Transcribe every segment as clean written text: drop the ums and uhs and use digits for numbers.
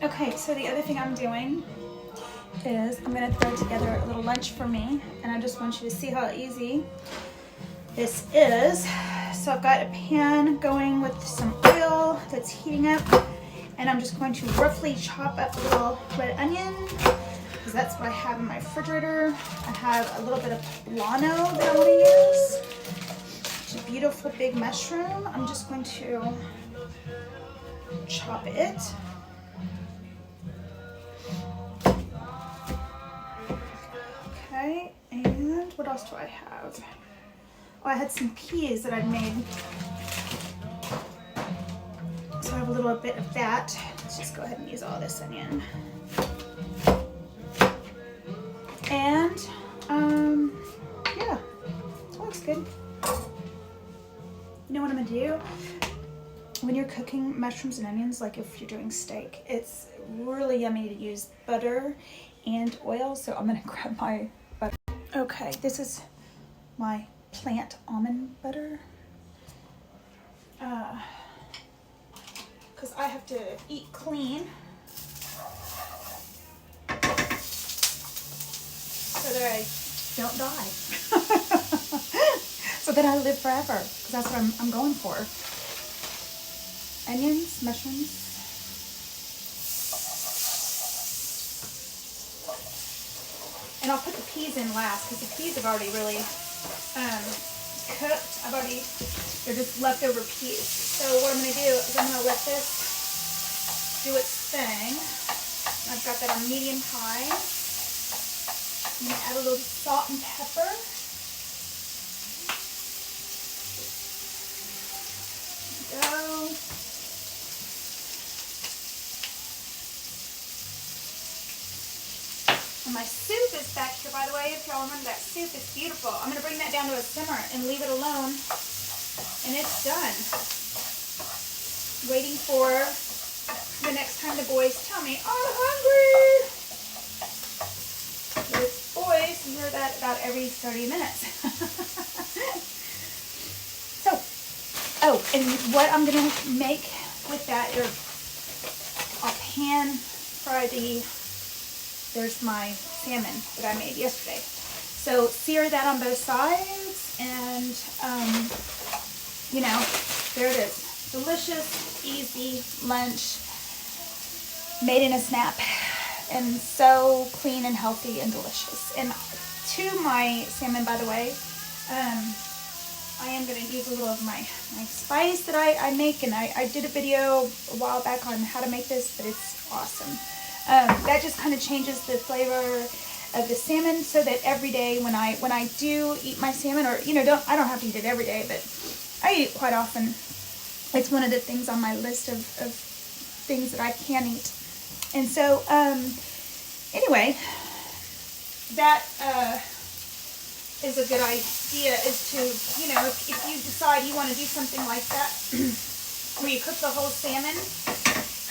Okay, so the other thing I'm doing is I'm gonna throw together a little lunch for me, and I just want you to see how easy this is. So I've got a pan going with some oil that's heating up, and I'm just going to roughly chop up a little red onion, because that's what I have in my refrigerator. I have a little bit of poblano that I want to use. It's a beautiful big mushroom. I'm just going to chop it. Okay, and what else do I have? Oh, I had some peas that I'd made. So I have a little bit of that. Let's just go ahead and use all this onion. And, yeah, that looks good. You know what I'm gonna do? When you're cooking mushrooms and onions, like if you're doing steak, it's really yummy to use butter and oil. So I'm gonna grab my butter. Okay, this is my plant almond butter. Because I have to eat clean so that I don't die. So that I live forever, because that's what I'm going for. Onions, mushrooms. And I'll put the peas in last, because the peas have already really cooked. They're just leftover peas. So what I'm going to do is I'm going to let this do its thing. I've got that on medium high. I'm going to add a little salt and pepper. There we go. And my soup is back here, by the way. If y'all remember that soup, it's beautiful. I'm going to bring that down to a simmer and leave it alone. And it's done. Waiting for the next time the boys tell me, I'm hungry. With boys, you hear that about every 30 minutes. So, oh, and what I'm going to make with that is I'll pan fry there's my salmon that I made yesterday. So sear that on both sides, and you know, there it is. Delicious, easy lunch made in a snap, and so clean and healthy and delicious. And to my salmon, by the way, I am going to use a little of my spice that I make, and I did a video a while back on how to make this, but it's awesome. That just kind of changes the flavor of the salmon, so that every day when I do eat my salmon, or you know, I don't have to eat it every day, but I eat it quite often. It's one of the things on my list of things that I can eat. And so anyway, that is a good idea, is to, you know, if you decide you want to do something like that where you cook the whole salmon,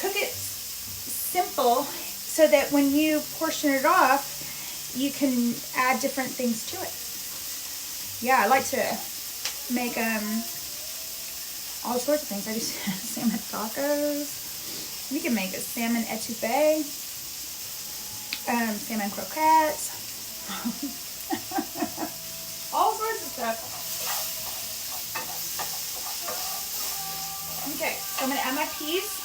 cook it simple, so that when you portion it off, you can add different things to it. Yeah, I like to make all sorts of things. I do salmon tacos. You can make a salmon etouffee, salmon croquettes, all sorts of stuff. Okay, so I'm going to add my peas.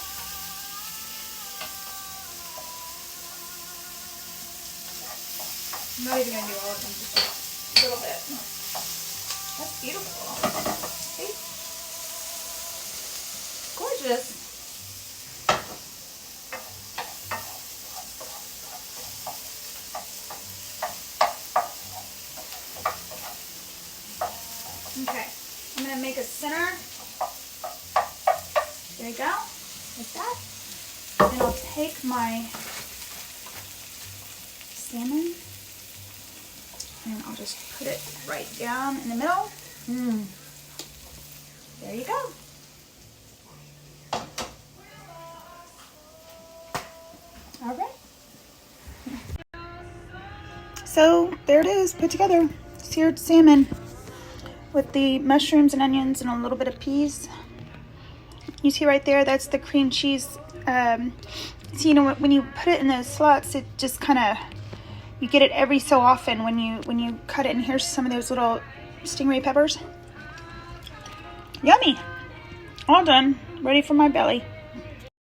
I'm not even going to do all of them, just a little bit. That's beautiful. See? Gorgeous. Okay, I'm going to make a center. There you go, like that. And I'll take my salmon, and I'll just put it right down in the middle. There you go. All right. So there it is, put together. Seared salmon with the mushrooms and onions and a little bit of peas. You see right there, that's the cream cheese So, you know, when you put it in those slots, it just kind of, you get it every so often when you cut it. And here's some of those little stingray peppers. Yummy. All done. Ready for my belly.